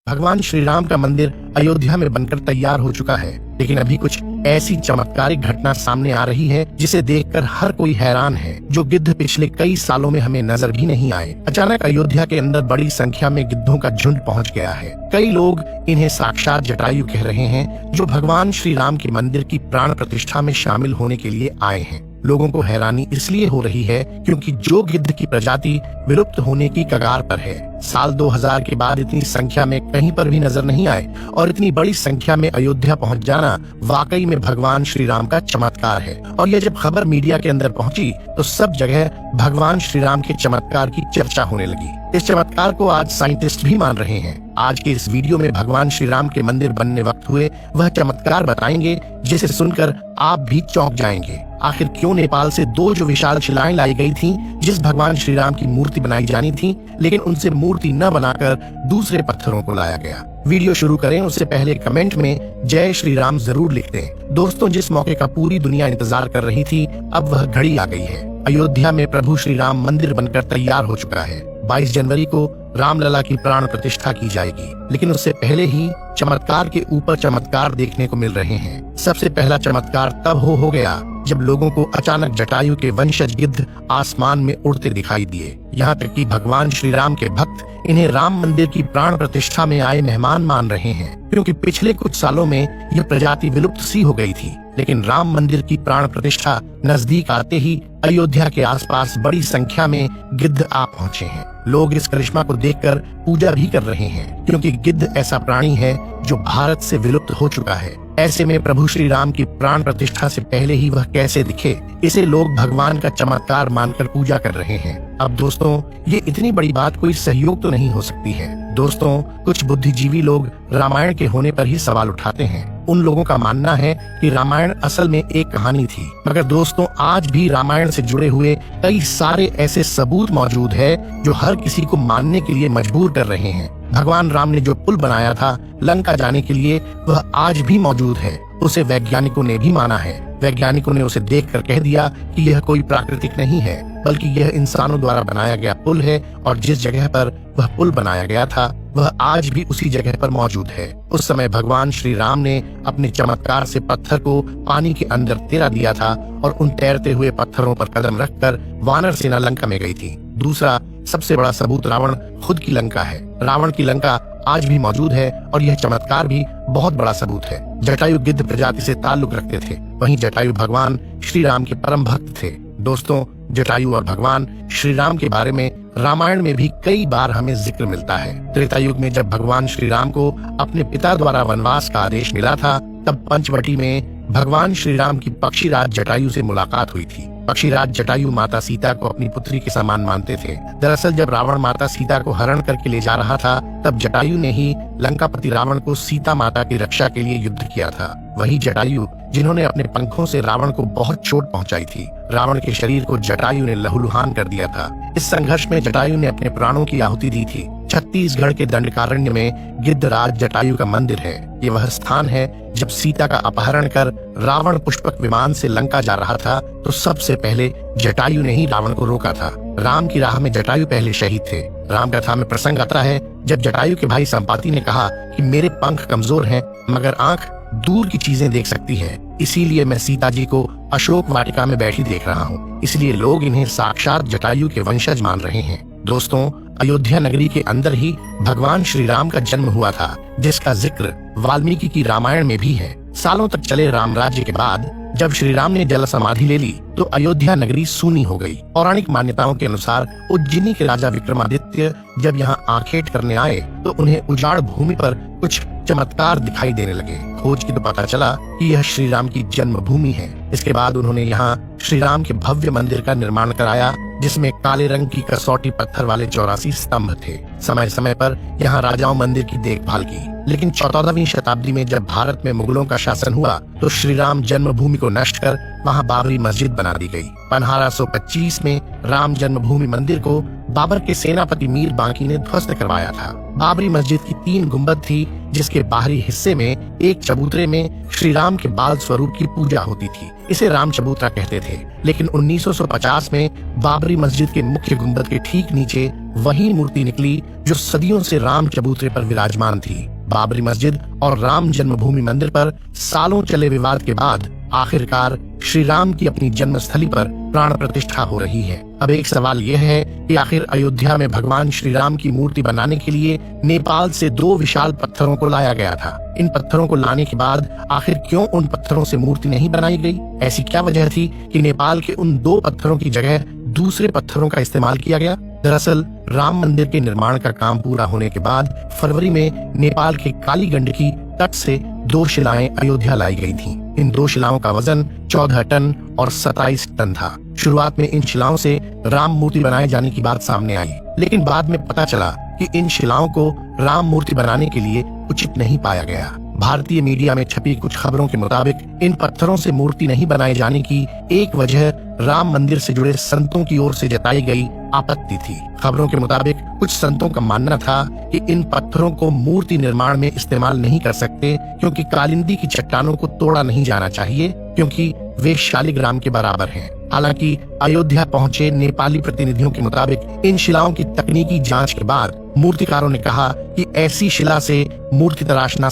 भगवान श्री राम का मंदिर अयोध्या में बनकर तैयार हो चुका है, लेकिन अभी कुछ ऐसी चमत्कारिक घटना सामने आ रही है जिसे देखकर हर कोई हैरान है, जो गिद्ध पिछले कई सालों में हमें नजर भी नहीं आए। अचानक अयोध्या के अंदर बड़ी संख्या में गिद्धों का झुंड पहुंच गया है। कई लोग इन्हें साक्षात जटायु कह रहे हैं, जो भगवान श्री राम के मंदिर की प्राण प्रतिष्ठा में शामिल होने के लिए आए हैं। लोगों को हैरानी इसलिए हो रही है क्योंकि जो गिद्ध की प्रजाति विलुप्त होने की कगार पर है, साल 2000 के बाद इतनी संख्या में कहीं पर भी नजर नहीं आए, और इतनी बड़ी संख्या में अयोध्या पहुंच जाना वाकई में भगवान श्री राम का चमत्कार है। और यह जब खबर मीडिया के अंदर पहुंची तो सब जगह भगवान श्री राम के चमत्कार की चर्चा होने लगी। इस चमत्कार को आज साइंटिस्ट भी मान रहे हैं। आज के इस वीडियो में भगवान श्री राम के मंदिर बनने वक्त हुए वह चमत्कार बताएंगे, जिसे सुनकर आप भी चौंक जाएंगे। आखिर क्यों नेपाल से दो जो विशाल शिलाएं लाई गई थीं, जिस भगवान श्री राम की मूर्ति बनाई जानी थी, लेकिन उनसे मूर्ति न बनाकर दूसरे पत्थरों को लाया गया। वीडियो शुरू करें उससे पहले कमेंट में जय श्री राम जरूर लिख दें। दोस्तों, जिस मौके का पूरी दुनिया इंतजार कर रही थी, अब वह घड़ी आ गई है। अयोध्या में प्रभु श्री राम मंदिर बनकर तैयार हो चुका है। 22 जनवरी को रामलला की प्राण प्रतिष्ठा की जाएगी, लेकिन उससे पहले ही चमत्कार के ऊपर चमत्कार देखने को मिल रहे हैं। सबसे पहला चमत्कार तब हो गया जब लोगों को अचानक जटायु के वंशज गिद्ध आसमान में उड़ते दिखाई दिए। यहाँ तक कि भगवान श्री राम के भक्त इन्हें राम मंदिर की प्राण प्रतिष्ठा में आए मेहमान मान रहे हैं, क्योंकि पिछले कुछ सालों में यह प्रजाति विलुप्त सी हो गई थी। लेकिन राम मंदिर की प्राण प्रतिष्ठा नजदीक आते ही अयोध्या के आसपास बड़ी संख्या में गिद्ध आ पहुंचे हैं। लोग इस करिश्मा को देखकर पूजा भी कर रहे हैं, क्योंकि गिद्ध ऐसा प्राणी है जो भारत से विलुप्त हो चुका है। ऐसे में प्रभु श्री राम की प्राण प्रतिष्ठा से पहले ही वह कैसे दिखे, इसे लोग भगवान का चमत्कार मानकर पूजा कर रहे हैं। अब दोस्तों, ये इतनी बड़ी बात कोई सहयोग तो नहीं हो सकती है। दोस्तों, कुछ बुद्धिजीवी लोग रामायण के होने पर ही सवाल उठाते हैं। उन लोगों का मानना है कि रामायण असल में एक कहानी थी, मगर दोस्तों आज भी रामायण से जुड़े हुए कई सारे ऐसे सबूत मौजूद है जो हर किसी को मानने के लिए मजबूर कर रहे हैं। भगवान राम ने जो पुल बनाया था लंका जाने के लिए, वह आज भी मौजूद है। उसे वैज्ञानिकों ने भी माना है। वैज्ञानिकों ने उसे देखकर कह दिया कि यह कोई प्राकृतिक नहीं है, बल्कि यह इंसानों द्वारा बनाया गया पुल है, और जिस जगह पर वह पुल बनाया गया था वह आज भी उसी जगह पर मौजूद है। उस समय भगवान श्री राम ने अपने चमत्कार से पत्थर को पानी के अंदर तैरा दिया था, और उन तैरते हुए पत्थरों पर कदम रखकर वानर सेना लंका में गई थी। दूसरा सबसे बड़ा सबूत रावण खुद की लंका है। रावण की लंका आज भी मौजूद है, और यह चमत्कार भी बहुत बड़ा सबूत है। जटायु गिद्ध प्रजाति से ताल्लुक रखते थे, वहीं जटायु भगवान श्री राम के परम भक्त थे। दोस्तों, जटायु और भगवान श्री राम के बारे में रामायण में भी कई बार हमें जिक्र मिलता है। त्रेता युग में जब भगवान श्री राम को अपने पिता द्वारा वनवास का आदेश मिला था, तब पंचवटी में भगवान श्री राम की पक्षीराज जटायु से मुलाकात हुई थी। पक्षीराज जटायु माता सीता को अपनी पुत्री के समान मानते थे। दरअसल जब रावण माता सीता को हरण करके ले जा रहा था, तब जटायु ने ही लंकापति रावण को सीता माता की रक्षा के लिए युद्ध किया था। वही जटायु जिन्होंने अपने पंखों से रावण को बहुत चोट पहुंचाई थी। रावण के शरीर को जटायु ने लहूलुहान कर दिया था। इस संघर्ष में जटायु ने अपने प्राणों की आहुति दी थी। छत्तीसगढ़ के दंडकारण्य में गिद्धराज जटायु का मंदिर है। ये वह स्थान है जब सीता का अपहरण कर रावण पुष्पक विमान से लंका जा रहा था, तो सबसे पहले जटायु ने ही रावण को रोका था। राम की राह में जटायु पहले शहीद थे। राम कथा में प्रसंग आता है जब जटायु के भाई संपाति ने कहा कि मेरे पंख कमजोर हैं, मगर आंख दूर की चीजें देख सकती है, इसीलिए मैं सीता जी को अशोक वाटिका में बैठी देख रहा हूँ। इसलिए लोग इन्हें साक्षात जटायु के वंशज मान रहे हैं। दोस्तों, अयोध्या नगरी के अंदर ही भगवान श्री राम का जन्म हुआ था, जिसका जिक्र वाल्मीकि की रामायण में भी है। सालों तक चले राम राज्य के बाद जब श्री राम ने जल समाधि ले ली, तो अयोध्या नगरी सूनी हो गई। पौराणिक मान्यताओं के अनुसार उज्जैनी के राजा विक्रमादित्य जब यहाँ आखेट करने आए, तो उन्हें उजाड़ भूमि पर कुछ चमत्कार दिखाई देने लगे। खोज की तो पता चला कि यह श्री राम की जन्मभूमि है। इसके बाद उन्होंने यहाँ श्री राम के भव्य मंदिर का निर्माण कराया, जिसमें काले रंग की कसौटी पत्थर वाले 84 स्तंभ थे। समय समय पर यहाँ राजाओं मंदिर की देखभाल की, लेकिन 14वीं शताब्दी में जब भारत में मुगलों का शासन हुआ, तो श्री राम जन्मभूमि को नष्ट कर वहाँ बाबरी मस्जिद बना दी गई। 1525 में राम जन्मभूमि मंदिर को बाबर के सेनापति मीर बांकी ने ध्वस्त करवाया था। बाबरी मस्जिद की 3 गुंबद थी, जिसके बाहरी हिस्से में एक चबूतरे में श्री राम के बाल स्वरूप की पूजा होती थी। इसे राम चबूतरा कहते थे। लेकिन 1950 में बाबरी मस्जिद के मुख्य गुंबद के ठीक नीचे वही मूर्ति निकली जो सदियों से राम चबूतरे पर विराजमान थी। बाबरी मस्जिद और राम जन्मभूमि मंदिर पर सालों चले विवाद के बाद आखिरकार श्री राम की अपनी जन्मस्थली पर प्राण प्रतिष्ठा हो रही है। अब एक सवाल यह है कि आखिर अयोध्या में भगवान श्री राम की मूर्ति बनाने के लिए नेपाल से 2 विशाल पत्थरों को लाया गया था। इन पत्थरों को लाने के बाद आखिर क्यों उन पत्थरों से मूर्ति नहीं बनाई गई? ऐसी क्या वजह थी कि नेपाल के उन 2 पत्थरों की जगह दूसरे पत्थरों का इस्तेमाल किया गया? दरअसल राम मंदिर के निर्माण का काम पूरा होने के बाद फरवरी में नेपाल के काली गंडकी तट से 2 शिलाएं अयोध्या लाई गई थीं। इन 2 शिलाओं का वजन 14 टन और 27 टन था। शुरुआत में इन शिलाओं से राम मूर्ति बनाए जाने की बात सामने आई, लेकिन बाद में पता चला कि इन शिलाओं को राम मूर्ति बनाने के लिए उचित नहीं पाया गया। भारतीय मीडिया में छपी कुछ खबरों के मुताबिक इन पत्थरों से मूर्ति नहीं बनाए जाने की एक वजह राम मंदिर से जुड़े संतों की ओर से जताई गई आपत्ति थी। खबरों के मुताबिक कुछ संतों का मानना था कि इन पत्थरों को मूर्ति निर्माण में इस्तेमाल नहीं कर सकते, क्योंकि कालिंदी की चट्टानों को तोड़ा नहीं जाना चाहिए, क्योंकि वे शालिग्राम के बराबर हैं। हालांकि अयोध्या पहुंचे नेपाली प्रतिनिधियों के मुताबिक इन शिलाओं की तकनीकी जांच के बाद मूर्तिकारों ने कहा कि ऐसी शिला से मूर्ति तराशना